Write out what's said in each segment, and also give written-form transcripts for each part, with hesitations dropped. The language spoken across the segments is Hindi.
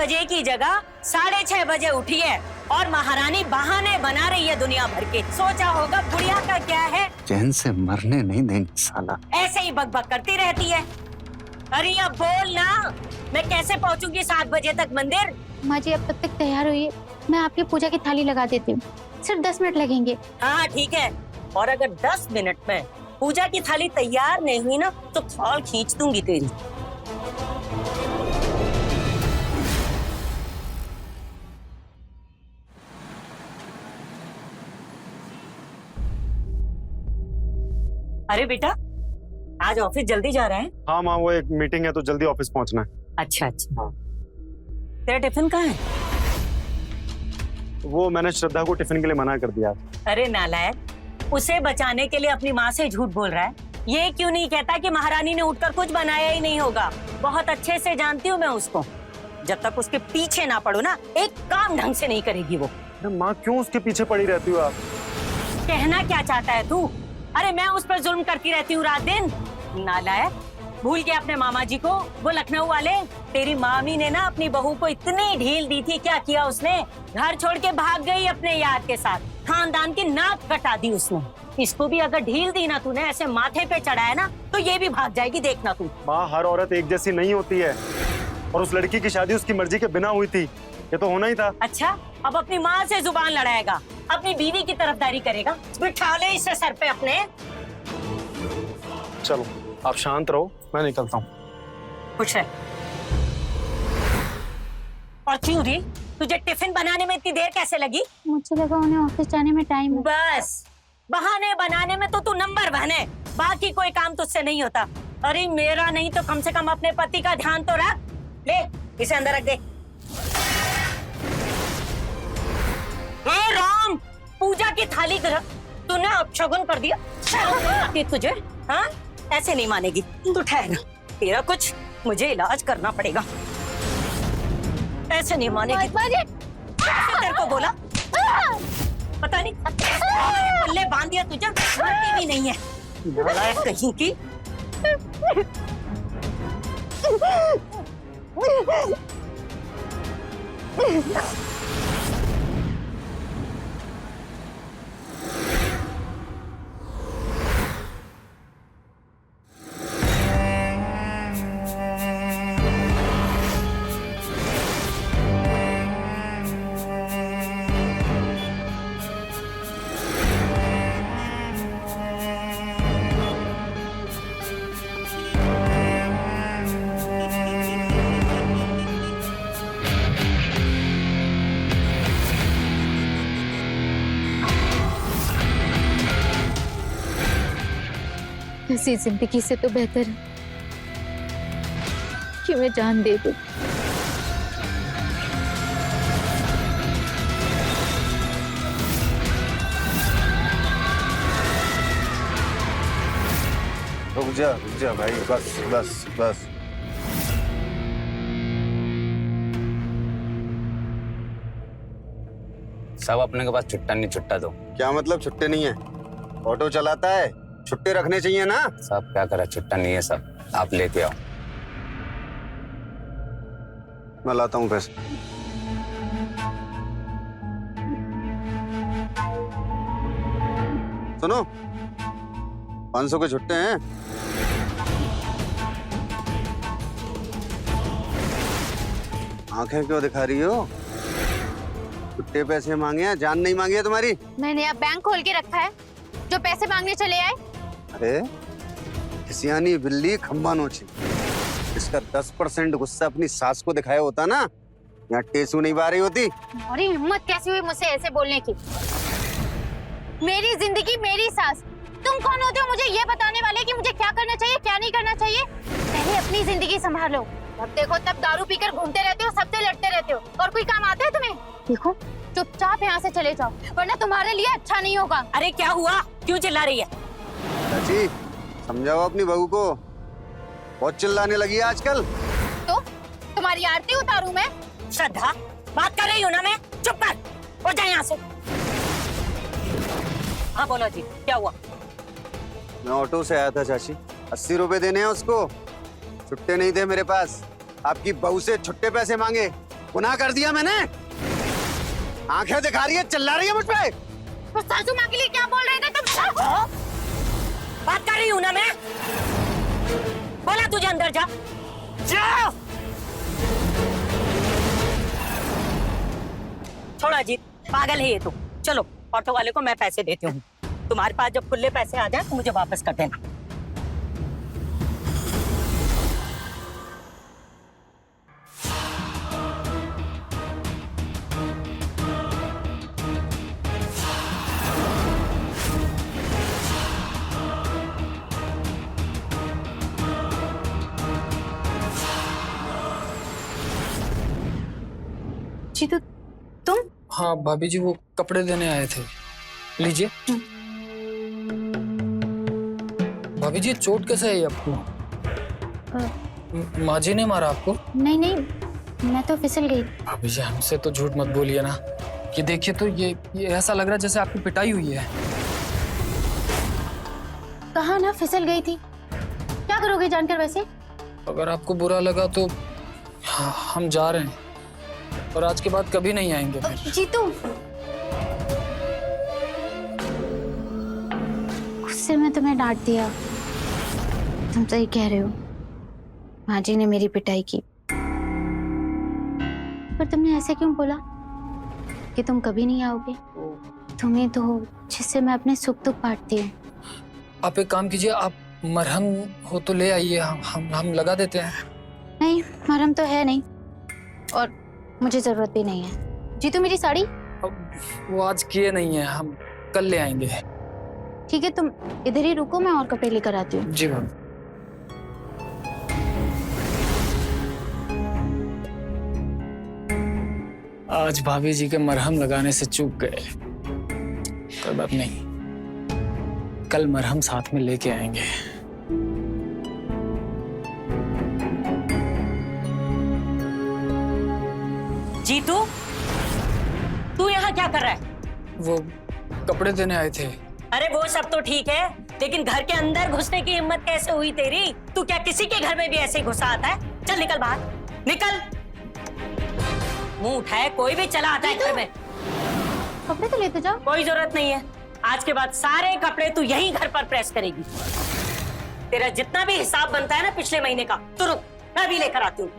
बजे की जगह 6:30 बजे उठी है और महारानी बहाने बना रही है दुनिया भर के। सोचा होगा बुढ़िया का क्या है, चैन से मरने नहीं देंगे साला। ऐसे ही बकबक करती रहती है। अरे अब बोल ना, मैं कैसे पहुंचूंगी 7 बजे तक मंदिर? माँ जी अब तब तक तैयार हुई है, मैं आपकी पूजा की थाली लगा देती हूँ, सिर्फ 10 मिनट लगेंगे। हाँ ठीक है, और अगर 10 मिनट में पूजा की थाली तैयार नहीं हुई ना तो खाल खींच दूंगी तेरी। अरे बेटा, आज ऑफिस जल्दी जा रहे हैं? हाँ माँ, वो एक मीटिंग है तो जल्दी ऑफिस पहुंचना है। अच्छा अच्छा। हाँ। तेरा टिफिन कहाँ है? वो मैंने श्रद्धा को टिफिन के लिए मना कर दिया। अरे नालायक, उसे बचाने के लिए अपनी माँ से झूठ बोल रहा है। ये क्यों नहीं कहता कि महारानी ने उठकर कुछ बनाया ही नहीं होगा? बहुत अच्छे से जानती हूँ मैं उसको। जब तक उसके पीछे ना पड़ो ना, एक काम ढंग से नहीं करेगी वो। अरे माँ, क्यों उसके पीछे पड़ी रहती हो आप? कहना क्या चाहता है तू? अरे मैं उस पर जुल्म करती रहती हूँ रात दिन। नालायक, भूल गया अपने मामा जी को, वो लखनऊ वाले। तेरी मामी ने ना अपनी बहू को इतनी ढील दी थी, क्या किया उसने? घर छोड़ के भाग गई अपने यार के साथ, खानदान की नाक कटा दी उसने। इसको भी अगर ढील दी ना तूने, ऐसे माथे पे चढ़ाया ना, तो ये भी भाग जाएगी, देखना तू। माँ, हर औरत एक जैसी नहीं होती है, और उस लड़की की शादी उसकी मर्जी के बिना हुई थी, ये तो होना ही था। अच्छा, अब अपनी माँ से जुबान लड़ाएगा, अपनी बीवी की तरफदारी करेगा? बिठा ले इसे सर पे अपने। चलो आप शांत रहो, मैं निकलता हूँ। खुश रह। और क्यों री, तुझे टिफिन बनाने में इतनी देर कैसे लगी? मुझे लगा उन्हें ऑफिस जाने में टाइम है। बस बहाने बनाने में तो तू नंबर 1 है, बाकी कोई काम तुझसे नहीं होता। अरे मेरा नहीं तो कम से कम अपने पति का ध्यान तो रख। ले इसे अंदर रख दे। हे राम, पूजा की थाली तूने अपशगुन कर दिया। तुझे हाँ ऐसे नहीं मानेगी तू। ठहर, तेरा कुछ मुझे इलाज करना पड़ेगा। ऐसे नहीं मानेगी। तेरे को बोला पता नहीं, पल्ले बांध दिया तुझे, मानती भी नहीं है। नालायक कहीं की। ऐसी जिंदगी से तो बेहतर है कि मैं जान दे दूं। रुक जा भाई, बस बस बस। सब अपने के पास छुट्टा नहीं, छुट्टा दो। क्या मतलब छुट्टे नहीं है? ऑटो चलाता है, छुट्टे रखने चाहिए ना। सब क्या करा, छुट्टा नहीं है, सब आप लेके आओ। मैं लाता हूँ पैसे। सुनो, 500 के छुट्टे हैं। आंखें क्यों दिखा रही हो? छुट्टे पैसे मांगे हैं, जान नहीं मांगी है तुम्हारी। मैंने अब बैंक खोल के रखा है, जो पैसे मांगने चले आए। अरे सियानी बिल्ली खम्बा नोची। इसका 10% गुस्सा अपनी सास को दिखाया होता ना, यहाँ टेसू नहीं बा रही होती। और हिम्मत कैसी हुई मुझसे ऐसे बोलने की? मेरी जिंदगी मेरी सास, तुम कौन होते हो मुझे ये बताने वाले कि मुझे क्या करना चाहिए क्या नहीं करना चाहिए? पहले अपनी जिंदगी संभालो। जब देखो तब दारू पीकर घूमते रहते हो, सबसे लड़ते रहते हो, और कोई काम आता है तुम्हें? देखो चुपचाप यहाँ से चले जाओ, वरना तुम्हारे लिए अच्छा नहीं होगा। अरे क्या हुआ, क्यों चिल्ला रही है? चाची समझाओ अपनी बहू को, बहुत चिल्लाने लगी है आजकल। तो तुम्हारी आरती उतारूं मैं? श्रद्धा, बात कर रही हूँ ना मैं, चुप कर, हो जाए यहाँ से। हाँ बोलो जी, क्या हुआ? मैं ऑटो से आया था चाची, 80 रुपए देने हैं उसको, छुट्टे नहीं थे मेरे पास। आपकी बहू से छुट्टे पैसे मांगे, गुनाह कर दिया मैंने? आंखें दिखा रही है, चिल्ला रही है मुझ पे। तो सासू माँ के लिए क्या बोल रहे थे तुम? बात कर रही हूं ना मैं। बोला तुझे अंदर जा। जा। छोड़ा जीत, पागल है ये तो। चलो ऑटो वाले को मैं पैसे देती हूँ। तुम्हारे पास जब खुले पैसे आ जाए तो मुझे वापस कर देना। जी तो तुम? हाँ भाभी जी, वो कपड़े देने आए थे, लीजिए। भाभी जी, चोट कैसे है आपको? माँ जी ने मारा आपको? नहीं नहीं, मैं तो फिसल गई। भाभी जी, हमसे तो झूठ मत बोलिए ना। ये देखिए तो ये ऐसा लग रहा है जैसे आपकी पिटाई हुई है। कहा ना फिसल गई थी। क्या करोगे जानकर वैसे? अगर आपको बुरा लगा तो हम जा रहे हैं, और आज के बाद कभी नहीं आएंगे फिर। जीतू, गुस्से में तुम्हें डांट दिया। तुम सही कह रहे हो, माँ जी ने मेरी पिटाई की। पर तुमने ऐसे क्यों बोला कि तुम कभी नहीं आओगे? तुम्हें तो हो जिससे मैं अपने सुख दुख बांटती हूँ। आप एक काम कीजिए, आप मरहम हो तो ले आइए, हम लगा देते हैं। नहीं, मरहम तो है नहीं और मुझे जरूरत भी नहीं है। जीतू, मेरी साड़ी? अब वो आज किए नहीं है, हम कल ले आएंगे। ठीक है, तुम इधर ही रुको, मैं और कपड़े लेकर आती हूँ। जी भाभी। आज भाभी जी के मरहम लगाने से चूक गए। कोई बात नहीं, कल मरहम साथ में लेके आएंगे। जीतू, तू यहाँ क्या कर रहा है? वो कपड़े देने आए थे। अरे वो सब तो ठीक है, लेकिन घर के अंदर घुसने की हिम्मत कैसे हुई तेरी? तू क्या किसी के घर में भी ऐसे ही घुसा आता है? चल निकल बाहर, निकल। मुंह उठाए कोई भी चला आता है घर में। कपड़े तो लेते जाओ। कोई जरूरत नहीं है, आज के बाद सारे कपड़े तू यहीं घर पर प्रेस करेगी। तेरा जितना भी हिसाब बनता है ना पिछले महीने का, तू रुक, मैं भी लेकर आती हूँ।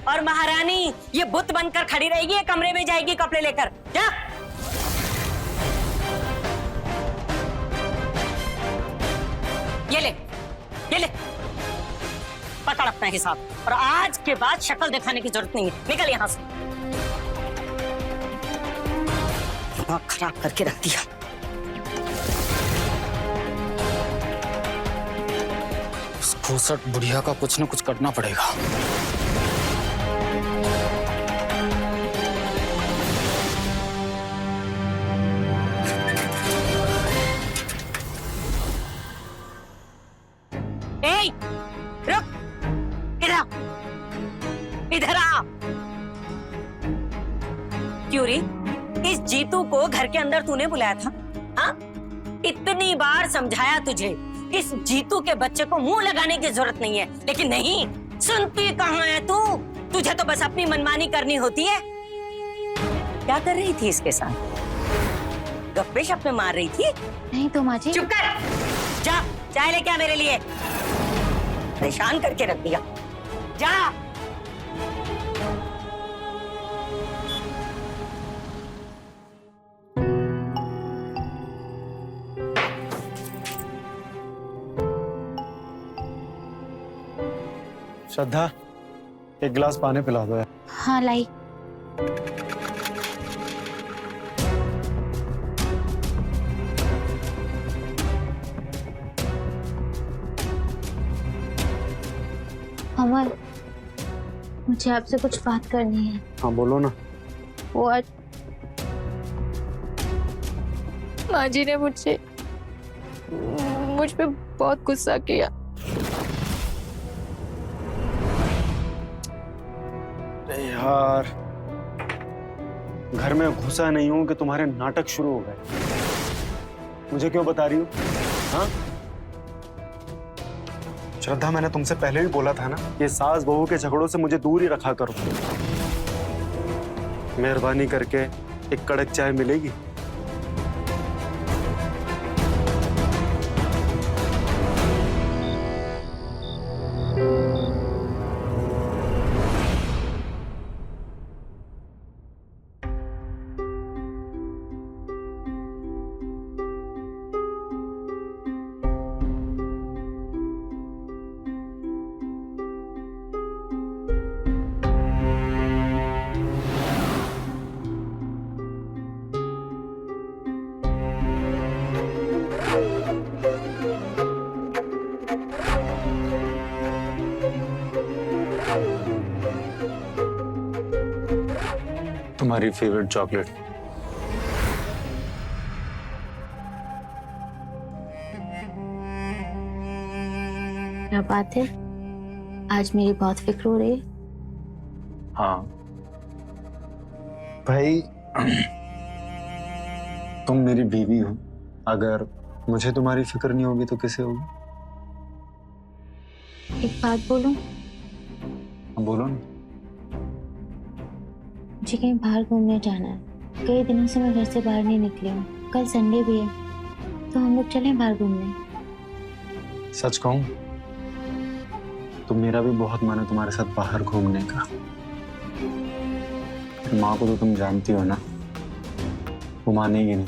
और महारानी ये बुत बनकर खड़ी रहेगी, कमरे में जाएगी कपड़े लेकर। क्या? ये ले, ये ले, पकड़ अपना हिसाब। और आज के बाद शक्ल दिखाने की जरूरत नहीं है, निकल यहाँ से। दिमाग खराब करके रख दिया। उस घूसट बुढ़िया का कुछ न कुछ करना पड़ेगा। ए, रुक, इधर, इधर आ। क्यों री? इस जीतू को घर के अंदर तूने बुलाया था? हाँ? इतनी बार समझाया तुझे, इस जीतू के बच्चे को मुंह लगाने की जरूरत नहीं है, लेकिन नहीं सुनती कहाँ है तू? तुझे तो बस अपनी मनमानी करनी होती है। क्या कर रही थी इसके साथ? गप्पे शप्पे मार रही थी? नहीं तो माँ जी। चुप कर, जा चाय लेके आ मेरे लिए। परेशान करके रख दिया, जा। श्रद्धा, एक गिलास पानी पिला दो यार। हाँ लाई। अमर, मुझे आपसे कुछ बात करनी है। हाँ बोलो ना। वो आज माँ जी ने मुझ पे बहुत गुस्सा किया। अरे यार, घर में घुसा नहीं हूं कि तुम्हारे नाटक शुरू हो गए। मुझे क्यों बता रही हो? हाँ श्रद्धा, मैंने तुमसे पहले भी बोला था ना, ये सास बहू के झगड़ों से मुझे दूर ही रखा करो। मेहरबानी करके एक कड़क चाय मिलेगी? तुम्हारी फेवरेट चॉकलेट। क्या बात है, आज मेरी बहुत फिक्र हो रही है। हाँ भाई, तुम मेरी बीवी हो, अगर मुझे तुम्हारी फिक्र नहीं होगी तो किसे होगी? एक बात बोलूं? बोलो ना। मुझे कहीं बाहर घूमने जाना है। कई दिनों से मैं घर से बाहर नहीं निकली हूँ। कल संडे भी है, तो हम लोग चलें बाहर घूमने। सच कहूं तो मेरा भी बहुत मन है तुम्हारे साथ बाहर घूमने का। माँ को तो तुम जानती हो ना, वो मानेगी नहीं।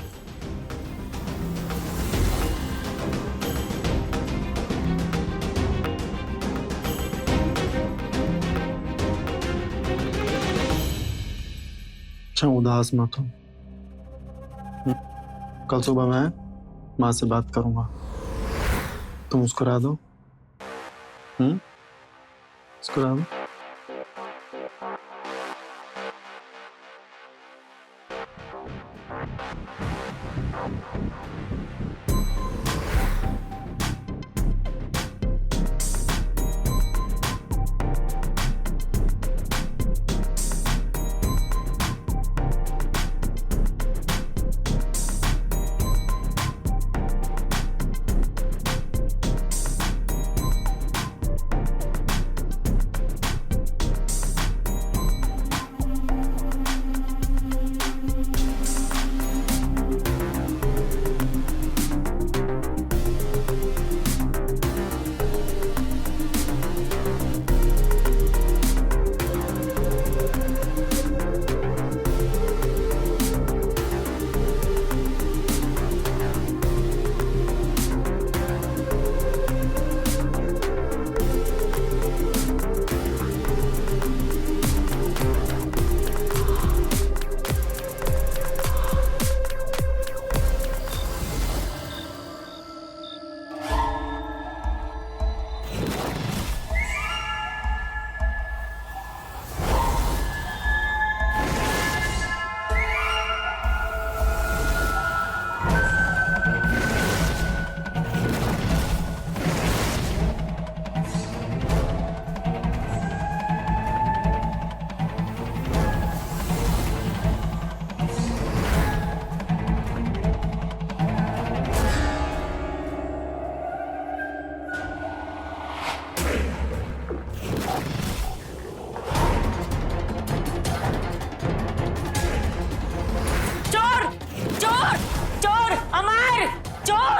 अच्छा उदास मत हो। कल सुबह मैं माँ से बात करूंगा, तुम मुस्कुरा दो। मुस्कुरा दो।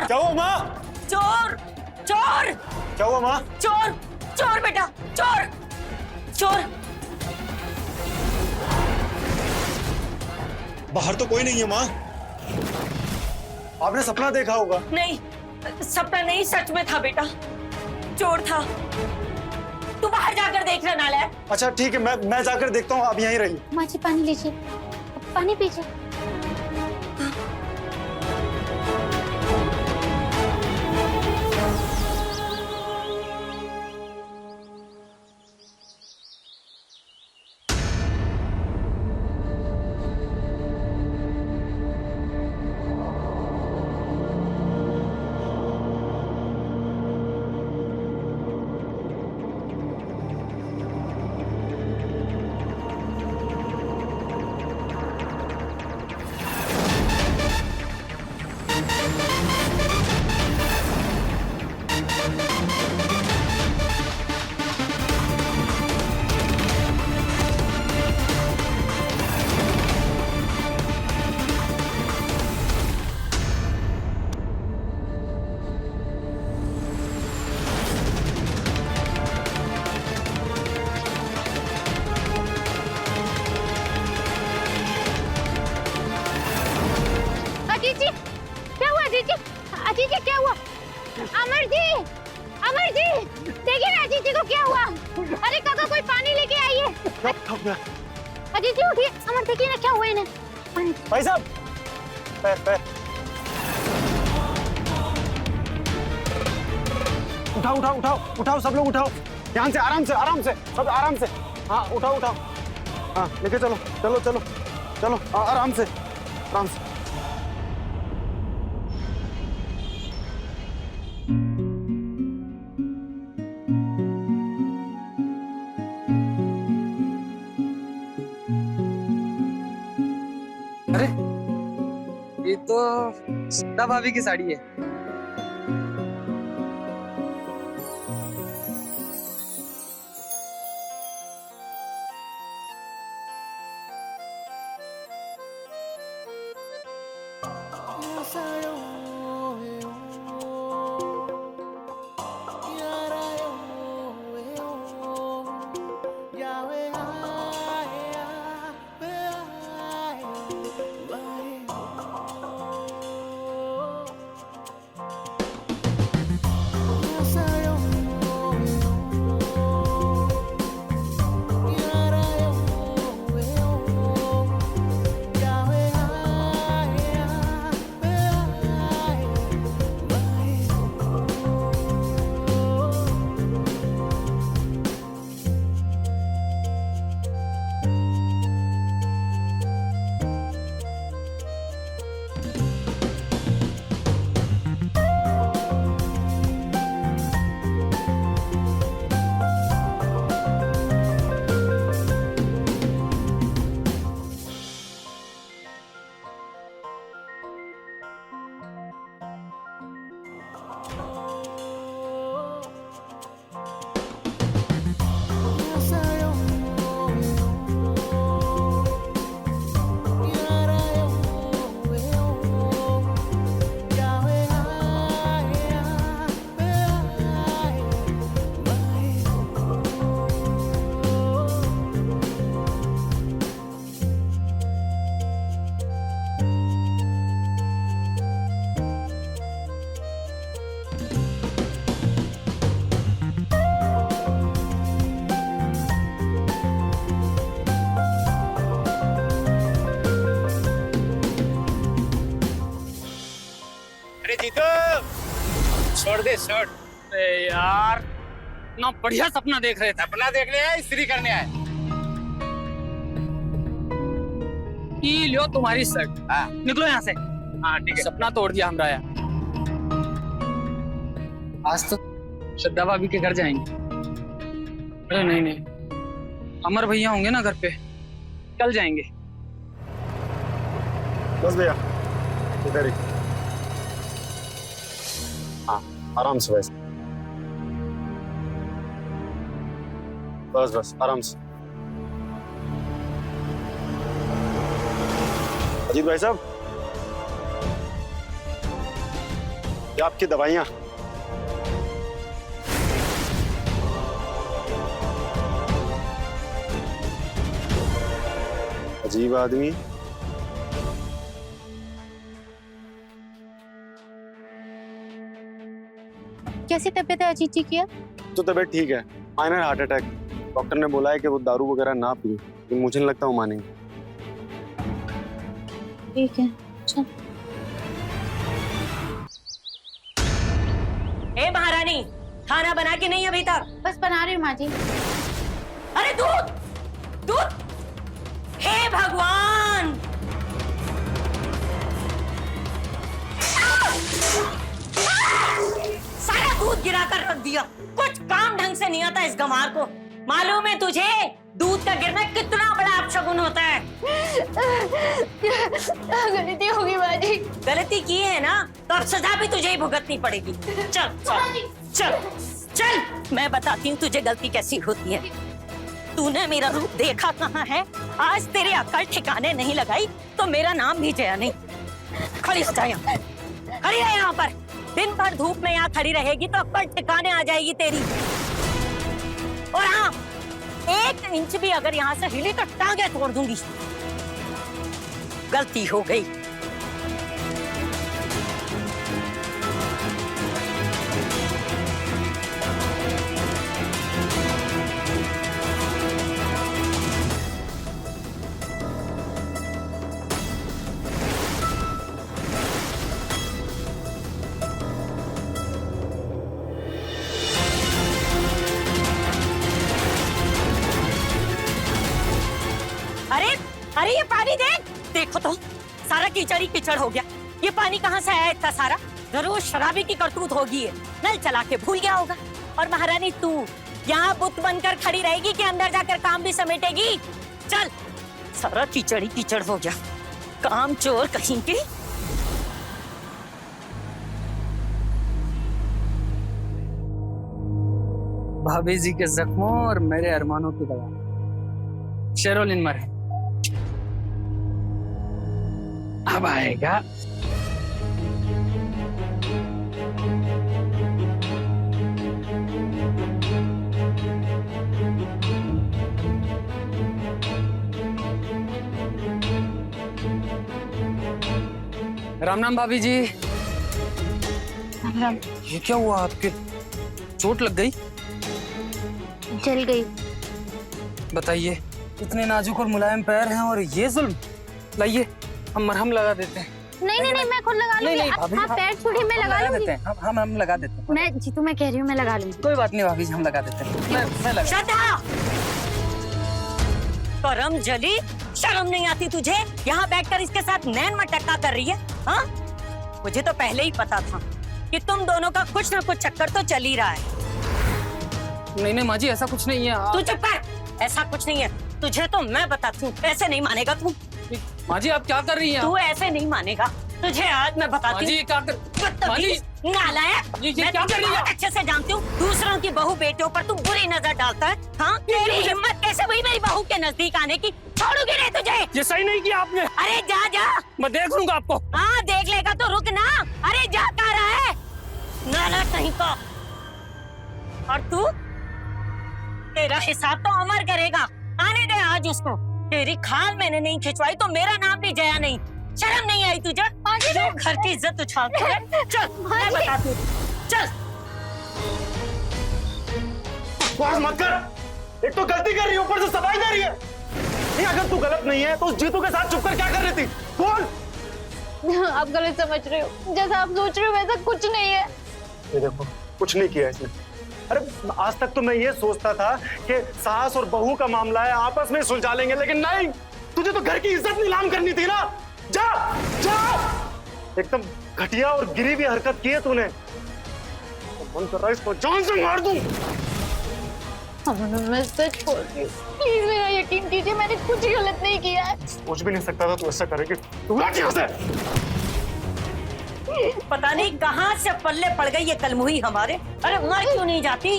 क्या हुआ माँ? चोर चोर क्या हुआ माँ? चोर चोर बेटा चोर चोर। बाहर तो कोई नहीं है माँ। आपने सपना देखा होगा। नहीं, सपना नहीं, सच में था बेटा, चोर था। तू बाहर जाकर देख रहा नालायक। अच्छा ठीक है, मैं जाकर देखता हूँ, आप यहीं रहिए। माँ जी पानी लीजिए, पानी पीजिए। अजीत जी उठिए, अमर देखिए ना क्या हुआ इन्हें। भाई साहब, पैर पैर उठाओ उठाओ उठाओ उठाओ, सब लोग उठाओ, ध्यान से, आराम से, सब आराम से। हाँ उठाओ उठाओ, हाँ लेके चलो चलो चलो चलो, आराम से आराम से। अरे ये तो सदा भाभी की साड़ी है। छोड़ दे छोड़। अरे यार ना बढ़िया सपना देख रहे थे। अपना देखने आए, स्त्री करने आए। ये लो तुम्हारी शर्ट, हाँ निकलो यहाँ से। हाँ ठीक है। सपना तोड़ दिया हमारा यार। आज तो श्रद्धा भाभी के घर जाएंगे। अरे नहीं नहीं, अमर भैया होंगे ना घर पे, कल जाएंगे। बस भैया इधर ही, हाँ आराम से बस बस बस आराम से। अजीत भाई साहब, ये आपकी दवाइयाँ। अजीब आदमी। कैसी तबीयत है अजीत जी की अब? तो तबीयत ठीक है, माइनर हार्ट अटैक। डॉक्टर ने बोला है कि वो दारू वगैरह ना पिए, लेकिन मुझे नहीं लगता वो मानेंगे। ठीक है, अच्छा। ए महारानी, खाना बना के नहीं अभी तक? बस बना रही हूँ माँ जी। अरे दूध दूध, हे भगवान! सारा दूध गिरा कर रख दिया। कुछ काम ढंग से नहीं आता इस गंवार को। मालूम है तुझे दूध का गिरना कितना बड़ा अपशगुन होता है? गलती होगी माँ जी। गलती की है ना, तो अब सजा भी तुझे ही भुगतनी पड़ेगी। चल चल चल चल, मैं बताती हूँ तुझे गलती कैसी होती है। तूने मेरा रूप देखा कहाँ है? आज तेरे अक्ल ठिकाने नहीं लगाई तो मेरा नाम भी जया नहीं। खड़ी हो जा यहाँ, खड़ी रह यहाँ पर। दिन भर धूप में यहाँ खड़ी रहेगी तो अक्ल ठिकाने आ जाएगी तेरी। और हाँ, 1 इंच भी अगर यहाँ से हिली तो टांगे तोड़ दूंगी। गलती हो गई। पानी देख। देखो तो सारा कीचड़ ही कीचड़ हो गया। ये पानी कहाँ से आया इतना सारा? जरूर शराबी की करतूत होगी है। नल चला के भूल गया होगा। और महारानी तू यहाँ बुत बनकर खड़ी रहेगी कि अंदर जाकर काम भी समेटेगी? चल, सारा कीचड़ ही कीचड़ हो गया। काम चोर कहीं के। भाभी जी के जख्मों और मेरे अरमानों की दवा, शेरोलिन मरहम। अब आएगा। राम राम भाभी जी। राम। ये क्या हुआ आपके? चोट लग गई? जल गई। बताइए, इतने नाजुक और मुलायम पैर हैं और ये जुल्म। लाइए, हम मरहम लगा देते हैं। नहीं नहीं नहीं, मैं खुद लगा लूंगी। नहीं, भाभी, आप पैर छोड़िए, मैं लगा लगा लूंगी। देते हैं। हम लगा देते हैं। मैं जीतू, मैं कह रही हूँ मैं लगा लूंगी। कोई बात नहीं भाभी जी, हम लगा देते हैं। मैं लगा। श्रद्धा, करम जली, शर्म नहीं आती तुझे? यहाँ बैठकर इसके साथ नैन मटक्का कर रही है? हाँ, मुझे तो पहले ही पता था कि तुम दोनों का कुछ ना कुछ चक्कर तो चल ही रहा है। नहीं नहीं माँ जी, ऐसा कुछ नहीं है। तू चुप कर। ऐसा कुछ नहीं है। तुझे तो मैं बताती हूँ, ऐसे नहीं मानेगा तू। माँ जी, आप क्या कर रही हैं? तू ऐसे नहीं मानेगा। तुझे आज मैं माँ बताती जी, हूँ। क्या कर? माँ जी, नालायक, ये मैं क्या तुझे कर रही है? बहुत अच्छे से जानती हूँ। दूसरों की बहू बेटियों पर तू बुरी नजर डालता है। हाँ, तेरी हिम्मत कैसे हुई मेरी बहू के नजदीक आने की? छोड़ूंगी नहीं तुझे। ये सही नहीं किया आपने। अरे जा जा। मैं देख लूंगा आपको। हाँ, देख लेगा तो रुक ना। अरे जा कह रहा है नालायक कहीं का। और तू, तेरा हिसाब तो अमर करेगा। आने दे आज उसको। तेरी खाल मैंने नहीं खिंचवाई तो मेरा नाम भी जया नहीं। शर्म नहीं आई तुझे? जो घर की इज्जत उछालती है। चल, मैं बताती हूँ। चल। बकवास मत कर। एक तो गलती कर रही है, ऊपर से सफाई दे रही है। नहीं, अगर तू गलत नहीं है तो उस जीतू के साथ छुपकर क्या कर रही थी? बोल। आप गलत समझ रहे हो। जैसा आप सोच रहे हो वैसा कुछ नहीं है। ये देखो, कुछ नहीं किया इसने। अरे आज तक तो मैं ये सोचता था कि सास और बहू का मामला है, आपस में सुलझा लेंगे, लेकिन नहीं। तुझे तो घर की इज्जत नीलाम करनी थी ना। जा जा। एकदम घटिया और गिरी हुई हरकत की है तूने। मन कर रहा है इसको जान से मार दूं। मैं सच बोल रही हूँ, प्लीज मेरा यकीन कीजिए, मैंने कुछ गलत नहीं किया है। सोच भी नहीं सकता था तू ऐसा करेगी। तू हट यहाँ से। पता नहीं कहाँ से पल्ले पड़ गई ये कलमुही हमारे। अरे मर क्यों नहीं जाती?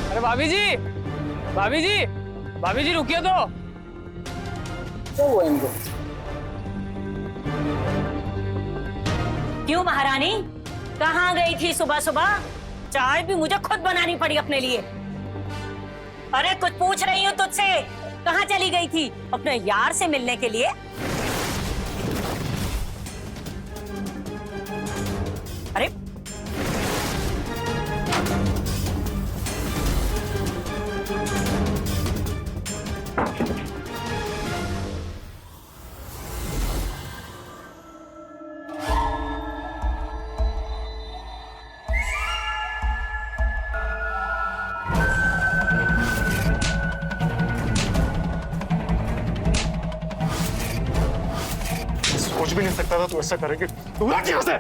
अरे भाभी जी, भाभी जी, भाभी जी रुकिए तो। क्या हुआ इनको? क्यों महारानी, कहाँ गई थी सुबह सुबह? चाय भी मुझे खुद बनानी पड़ी अपने लिए। अरे कुछ पूछ रही हूँ तुझसे, कहाँ चली गई थी? अपने यार से मिलने के लिए? अरे सोच भी नहीं सकता था तू ऐसा करेगी। तू हट यहाँ से।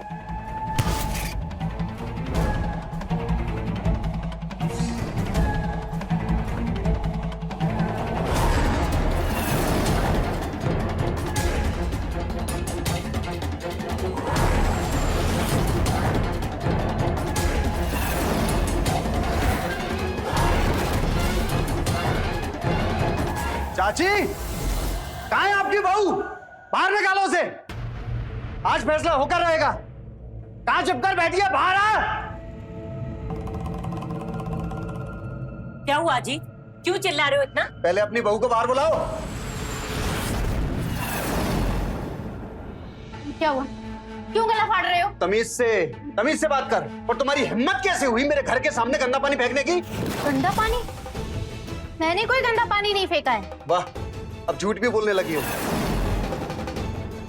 चाची, कहाँ है आपकी बहू? बाहर निकालो उसे। आज फैसला होकर रहेगा। कहाँ चुपकर बैठी है? बाहर आ। क्या हुआ जी? क्यों चिल्ला रहे हो इतना? पहले अपनी बहू को बाहर बुलाओ। क्या हुआ? क्यों गला फाड़ रहे हो? तमीज से बात कर। और तुम्हारी हिम्मत कैसे हुई मेरे घर के सामने गंदा पानी फेंकने की? गंदा पानी? मैंने कोई गंदा पानी नहीं फेंका है। वाह, अब झूठ भी बोलने लगी हो।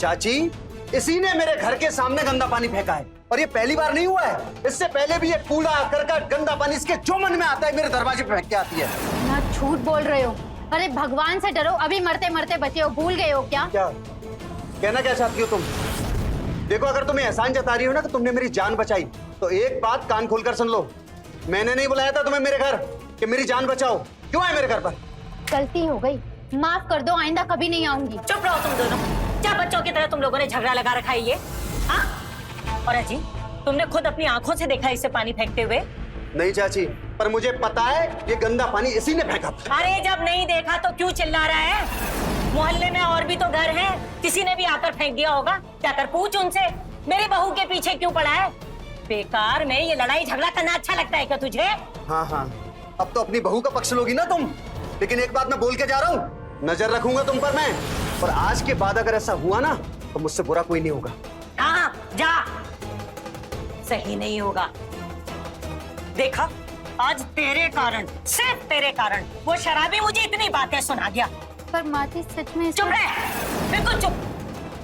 चाची, इसी ने मेरे घर के सामने गंदा पानी फेंका है, और ये पहली बार नहीं हुआ है। इससे पहले भी ये कूड़ा करकट गंदा पानी इसके जो मन में आता है मेरे दरवाजे पे फेंक के आती है। ना झूठ बोल रहे हो। अरे भगवान से डरो, अभी मरते मरते बचे हो, भूल गए हो क्या? क्या कहना क्या चाहती हो तुम? देखो, अगर तुम्हें एहसान जता रही हो ना कि तुमने मेरी जान बचाई, तो एक बात कान खोलकर सुन लो। मैंने नहीं बुलाया था तुम्हें मेरे घर कि मेरी जान बचाओ। क्यों आए मेरे घर पर? गलती हो गई, माफ कर दो, आइंदा कभी नहीं आऊंगी। चुप रहो तुम दोनों। क्या बच्चों की तरह तुम लोगों ने झगड़ा लगा रखा है ये? हाँ? और अजी, तुमने खुद अपनी आंखों से देखा इसे पानी फेंकते हुए? नहीं चाची, पर मुझे पता है ये गंदा पानी इसी ने फेंका था। अरे जब नहीं देखा तो क्यों चिल्ला रहा है? मोहल्ले में और भी तो घर हैं, किसी ने भी आकर फेंक दिया होगा। जाकर पूछ उनसे, मेरी बहू के पीछे क्यों पड़ा है? बेकार में ये लड़ाई झगड़ा करना अच्छा लगता है क्या तुझे? हाँ, अब तो अपनी बहू का पक्ष लोगी ना तुम। लेकिन एक बात मैं बोल के जा रहा हूँ, नजर रखूंगा तुम पर मैं। और आज के बाद अगर ऐसा हुआ ना, तो मुझसे बुरा कोई नहीं होगा। हाँ, जा। सही नहीं होगा। देखा, आज तेरे कारण, सिर्फ तेरे कारण, वो शराबी मुझे इतनी बातें सुना गया। पर माँ जी सच में चुप रहे, बिल्कुल चुप।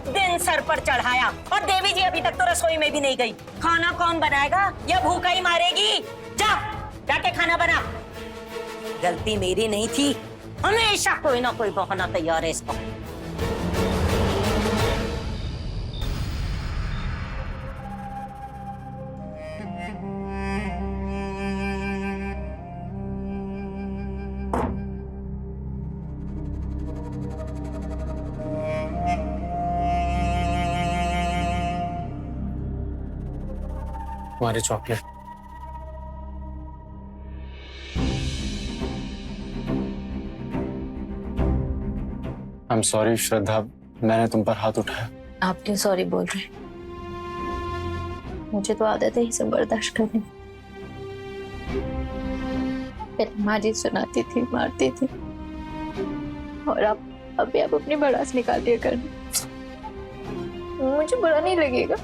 दिन सर पर चढ़ाया, और देवी जी अभी तक तो रसोई में भी नहीं गई। खाना कौन बनाएगा? या भूखा ही मारेगी? जा, जाके खाना बना। गलती मेरी नहीं थी, हमेशा कोई ना कोई बहाना तैयार है इसको। तुम्हारी चॉकलेट। आई एम सॉरी श्रद्धा, मैंने तुम पर हाथ उठाया। आप क्यों सॉरी बोल रहे हैं? मुझे तो आदत है ये सब बर्दाश्त करने की। पहले माँ जी सुनाती थी, मारती थी, और अब अभी आप अपनी भड़ास निकाल दिया करना। मुझे बुरा नहीं लगेगा।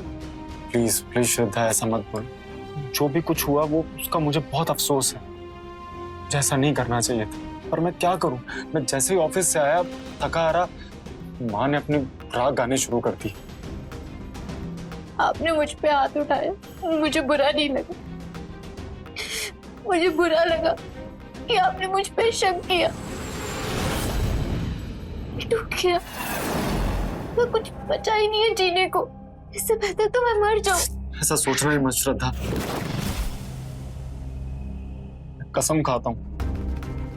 प्लीज प्लीज श्रद्धा, ऐसा मत बोलो। जो भी कुछ हुआ वो उसका मुझे बहुत अफसोस है। जैसा नहीं करना चाहिए था, पर मैं क्या करूं। मैं जैसे ही ऑफिस से आया, थका हारा, माँ ने अपनी राग गाने शुरू कर दी। आपने मुझ पे हाथ उठाया, मुझे बुरा नहीं लगा। मुझे बुरा लगा कि आपने मुझ पे शक किया। टूट गया, मैं कुछ बचा ही नहीं है जीने को। इससे बेहतर तो मैं मर जाऊं। ऐसा सोचना ही मत श्रद्धा। कसम खाता हूं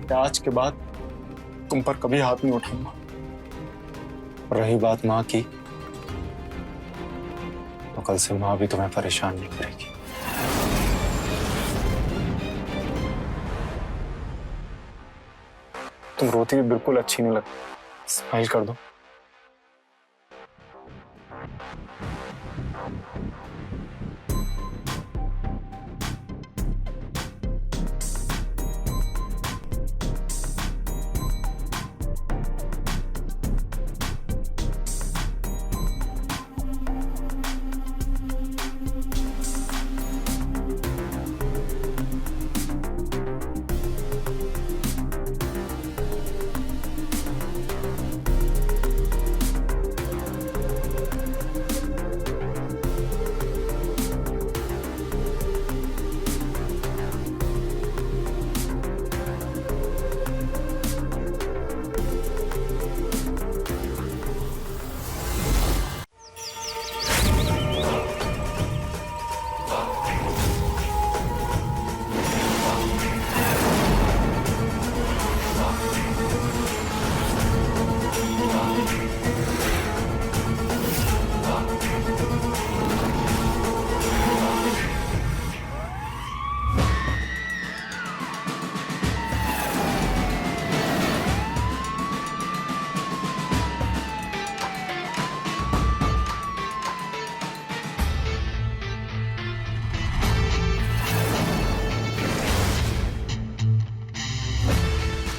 कि आज के बाद तुम पर कभी हाथ नहीं उठाऊंगा। रही बात माँ की, तो कल से माँ भी तुम्हें परेशान नहीं करेगी। तुम रोती भी बिल्कुल अच्छी नहीं लगती। स्माइल कर दो।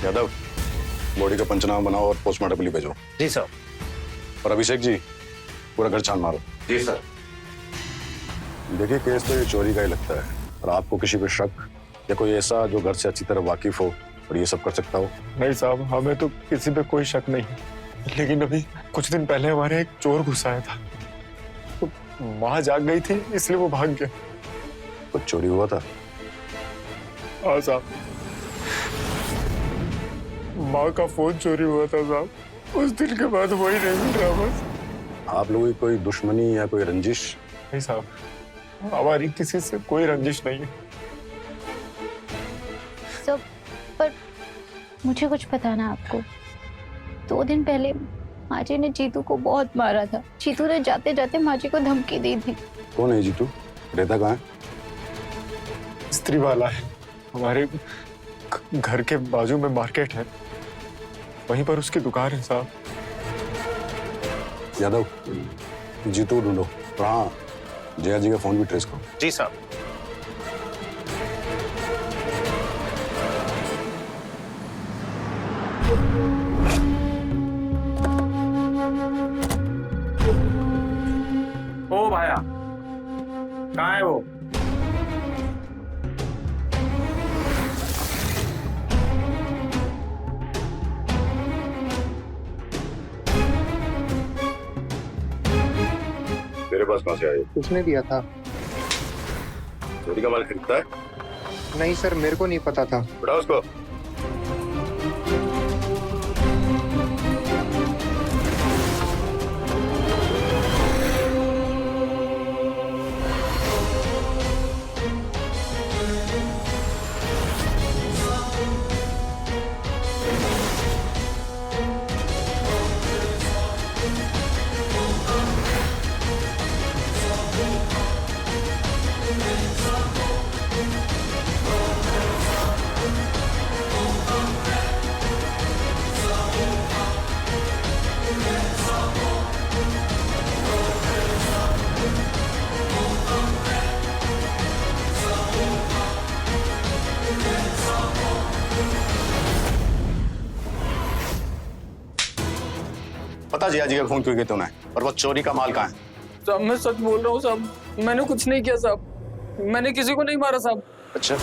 यादव, बॉडी का पंचनामा बनाओ और पोस्टमार्टम के लिए भेजो। जी सर। और अभिषेक जी, पूरा घर छान मारो। जी सर। देखिए केस तो ये चोरी का ही लगता है, और आपको किसी पे शक या कोई ऐसा जो घर से अच्छी तरह वाकिफ हो और ये सब कर सकता हो? नहीं साहब, हमें तो किसी पे कोई शक नहीं है, लेकिन अभी कुछ दिन पहले हमारे एक चोर घुस आया था, तो माँ जाग गई थी इसलिए वो भाग गया। कुछ चोरी हुआ था? हाँ साहब, माँ का फोन चोरी हुआ था साहब, उस दिन के बाद वही नहीं मिल रहा बस। आप लोगों की कोई दुश्मनी या कोई रंजिश? नहीं साहब, हमारी किसी से कोई रंजिश नहीं है। सब पर मुझे कुछ बताना आपको। 2 दिन पहले माँ जी ने जीतू को बहुत मारा था। जीतू ने जाते जाते माँ जी को धमकी दी थी। कौन है जीतू? रहता कहाँ है? स्त्री वाला है, हमारे घर के बाजू में मार्केट है, वहीं पर उसकी दुकान है साहब। यादव, जीतू ढूंढो, और हाँ जया जी का फोन भी ट्रेस करो। जी साहब। ओ भाया, कहाँ है वो? तेरे पास कहाँ से आए? उसने दिया था। चोरी का माल खरीदता है? नहीं सर, मेरे को नहीं पता था। उठाओ उसको। पता जिया जी का खून क्यों किए तूने, और वो चोरी का माल कहाँ है? साहब मैं सच बोल रहा हूँ साहब, मैंने कुछ नहीं किया साहब, मैंने किसी को नहीं मारा साहब। अच्छा,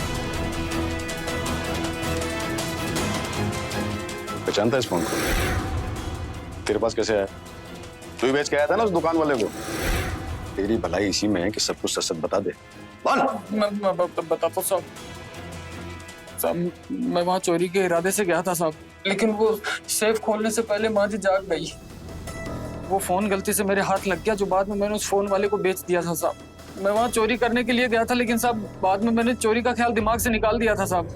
पहचानता है इस फोन को? तेरे पास कैसे आया? तू ही बेच के आया था ना उस दुकान वाले को। तेरी भलाई इसी में है कि सब कुछ सच सच बता दे। बोल। मैं बताता हूँ साहब। साहब मैं वहाँ चोरी के इरादे से गया था साहब, लेकिन वो सेफ खोलने से पहले माँ जी जाग गई। वो फोन गलती से मेरे हाथ लग गया, जो बाद में मैंने उस फोन वाले को बेच दिया था साहब। मैं वहाँ चोरी करने के लिए गया था, लेकिन साहब बाद में मैंने चोरी का ख्याल दिमाग से निकाल दिया था साहब।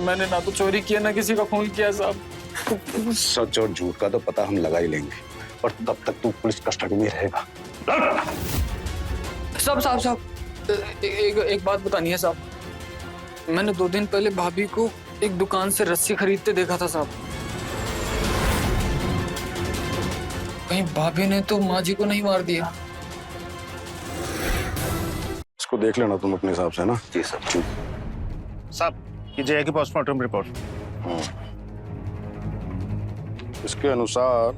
मैंने ना तो चोरी किया ना किसी का खून किया साहब। सच और झूठ का तो पता हम लगा ही लेंगे, और तब तक तू पुलिस कस्टडी में रहेगा। साहब एक बात बतानी है साहब। मैंने 2 दिन पहले भाभी को एक दुकान से रस्सी खरीदते देखा था साहब। कहीं भाभी ने तो माँ जी को नहीं मार दिया? इसको देख लेना तुम अपने हिसाब से ना। जी सर। साहब ये जया की पोस्टमार्टम रिपोर्ट। इसके अनुसार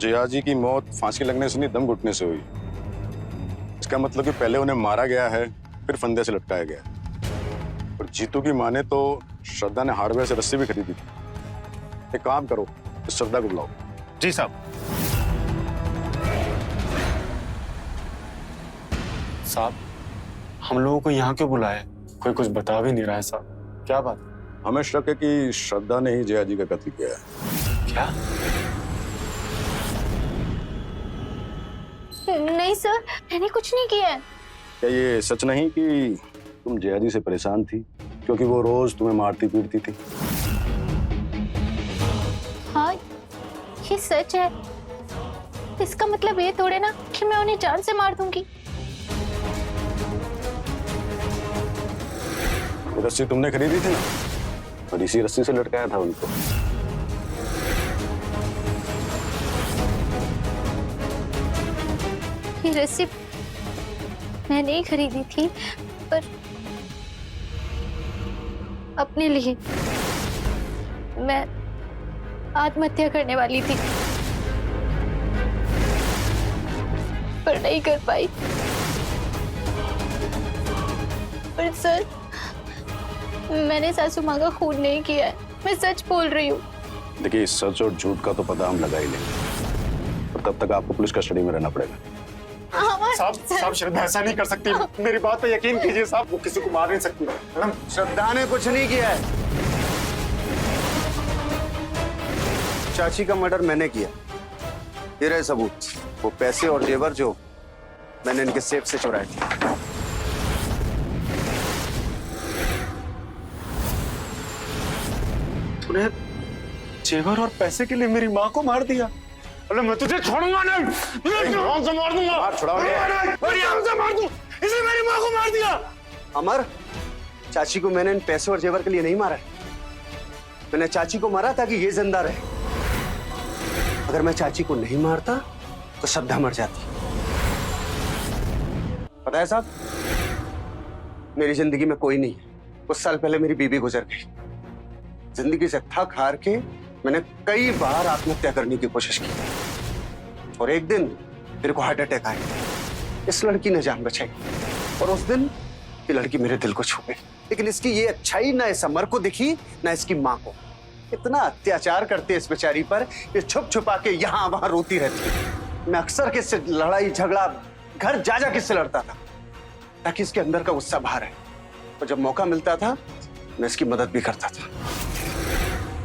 जया जी की मौत फांसी लगने से नहीं, दम घुटने से हुई। इसका मतलब कि पहले उन्हें मारा गया है, फिर फंदे से लटकाया गया। और जीतू की माँ ने तो श्रद्धा ने हार्डवेयर से रस्सी भी खरीदी थी। एक काम करो, इस श्रद्धा को बुलाओ। जी साहब। साहब हम लोगों को यहाँ क्यों बुलाया? कोई कुछ बता भी नहीं रहा है साहब, क्या बात? हमें शक है कि श्रद्धा ने ही जया जी का कत्ल किया है। क्या? नहीं सर, मैंने कुछ नहीं किया है। क्या ये सच नहीं कि तुम जया जी से परेशान थी क्योंकि वो रोज तुम्हें मारती पीटती थी? हाँ ये सच है। इसका मतलब ये थोड़े ना कि मैं उन्हें जान से मार दूंगी। रस्सी तुमने खरीदी थी ना, और इसी रस्सी से लटकाया था उनको। ये रस्सी मैंने ही खरीदी थी, पर अपने लिए। मैं आत्महत्या करने वाली थी, पर नहीं कर पाई। पर सर, मैंने सासू माँ का खून नहीं किया है, मैं सच बोल रही हूँ। देखिए, इस सच और झूठ का तो पता हम लगा ही लेंगे, और तब तक आपको पुलिस कस्टडी में रहना पड़ेगा। साहब श्रद्धा ऐसा नहीं कर सकती, मेरी बात पे यकीन कीजिए साहब, वो किसी को मार नहीं सकती मैडम। श्रद्धा ने कुछ नहीं किया है। चाची का मर्डर मैंने किया। ये रहे सबूत, वो पैसे और जेवर जो मैंने इनके सेफ से चुराए थे। तूने जेवर और पैसे के लिए मेरी माँ को मार दिया? अरे मैं तुझे छोड़ूंगा नहीं, तुझे जान से मार दूंगा। मार छुड़ाओ। मेरी जान से मार दूं, इसने मेरी माँ को मार दिया। अमर, चाची को मैंने इन पैसे और जेवर के लिए नहीं मारा है। मैंने चाची को मारा ताकि ये जिंदा रहे। अगर मैं चाची को नहीं मारता तो श्रद्धा मर जाती। पता है साहब, मेरी जिंदगी में कोई नहीं है। कुछ साल पहले मेरी बीवी गुजर गई। जिंदगी से थक हार के मैंने कई बार आत्महत्या करने की कोशिश की, और एक दिन मेरे को हार्ट अटैक आया। इस लड़की ने जान बचाई, और उस दिन ये लड़की मेरे दिल को छू गई। लेकिन इसकी ये अच्छाई ना इस अमर को दिखी, ना इसकी माँ को। इतना अत्याचार करते इस बेचारी पर, ये छुप छुपा के यहाँ वहां रोती रहती है। मैं अक्सर किससे लड़ाई झगड़ा घर जा जा किससे लड़ता था, ताकि इसके अंदर का गुस्सा बाहर है। और जब मौका मिलता था मैं इसकी मदद भी करता था।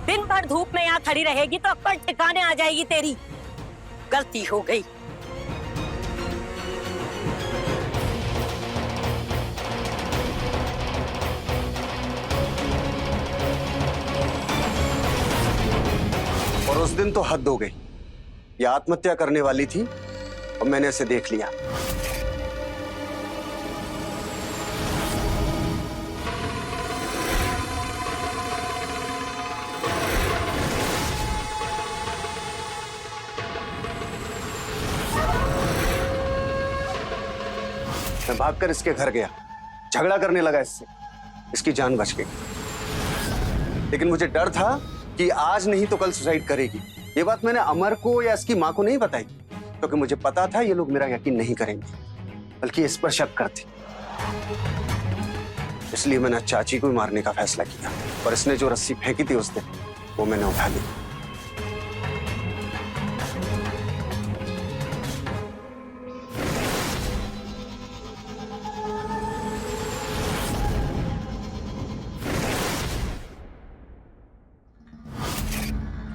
दिन भर धूप में यहाँ खड़ी रहेगी तो अक्कल ठिकाने आ जाएगी तेरी। गलती हो गई। और उस दिन तो हद हो गई। ये आत्महत्या करने वाली थी और मैंने इसे देख लिया। मैं भागकर इसके घर गया, झगड़ा करने लगा इससे। इसकी जान बच गई। लेकिन मुझे डर था कि आज नहीं तो कल सुसाइड करेगी। ये बात मैंने अमर को या इसकी माँ को नहीं बताई, क्योंकि मुझे पता था ये लोग मेरा यकीन नहीं करेंगे, बल्कि इस पर शक करते। इसलिए मैंने चाची को मारने का फैसला किया, और इसने जो रस्सी फेंकी थी उस दिन, वो मैंने उठा ली।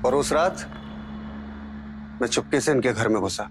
और उस रात मैं चुपके से इनके घर में घुसा।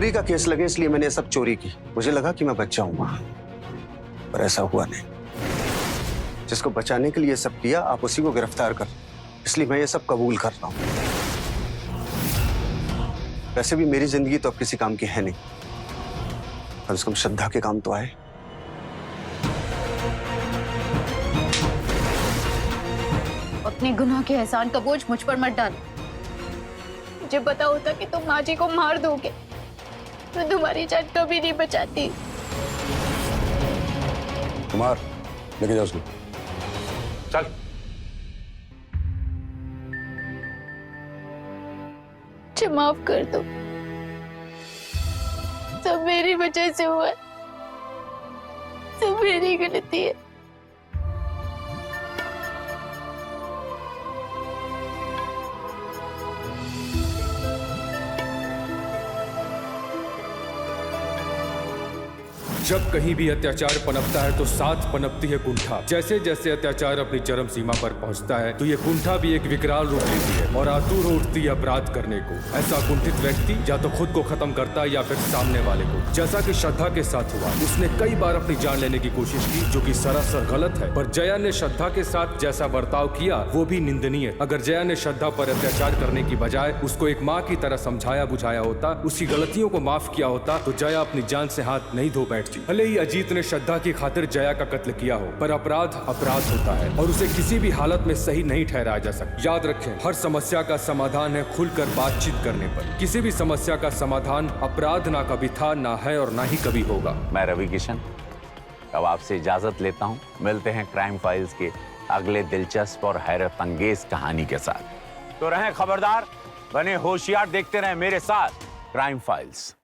चोरी का केस लगे इसलिए मैंने सब चोरी की। मुझे लगा कि मैं बच जाऊंगा, पर ऐसा हुआ नहीं। जिसको बचाने के लिए सब किया आप उसी को गिरफ्तार कर, इसलिए मैं ये सब कबूल कर रहा हूं। वैसे भी मेरी जिंदगी तो अब किसी काम की है नहीं, कम से कम श्रद्धा के काम तो आए। अपने गुनाह के एहसान का बोझ मुझ पर मत डाल। मुझे पता होता कि तुम माँ जी को मार दोगे, मैं तुम्हारी जान कभी नहीं बचाती। कुमार लेके जाओ उसको। चल। मुझे माफ कर दो, सब मेरी वजह से हुआ है, सब मेरी गलती है। जब कहीं भी अत्याचार पनपता है तो साथ पनपती है कुंठा। जैसे जैसे अत्याचार अपनी चरम सीमा पर पहुंचता है तो ये कुंठा भी एक विकराल रूप लेती है और आतुर उठती है अपराध करने को। ऐसा कुंठित व्यक्ति या तो खुद को खत्म करता है या फिर सामने वाले को। जैसा कि श्रद्धा के साथ हुआ, उसने कई बार अपनी जान लेने की कोशिश की जो कि सरासर गलत है, पर जया ने श्रद्धा के साथ जैसा बर्ताव किया वो भी निंदनीय। अगर जया ने श्रद्धा पर अत्याचार करने की बजाय उसको एक माँ की तरह समझाया बुझाया होता, उसकी गलतियों को माफ किया होता, तो जया अपनी जान से हाथ नहीं धो बैठती। भले ही अजीत ने श्रद्धा की खातिर जया का कत्ल किया हो, पर अपराध अपराध होता है और उसे किसी भी हालत में सही नहीं ठहराया जा सकता। याद रखें, हर समस्या का समाधान है खुलकर बातचीत करने पर। किसी भी समस्या का समाधान अपराध ना कभी था, ना है और ना ही कभी होगा। मैं रवि किशन अब आपसे इजाजत लेता हूँ। मिलते हैं क्राइम फाइल्स के अगले दिलचस्प और हैरत अंगेज कहानी के साथ। तो रहें खबरदार, बने होशियार, देखते रहें मेरे साथ क्राइम फाइल्स।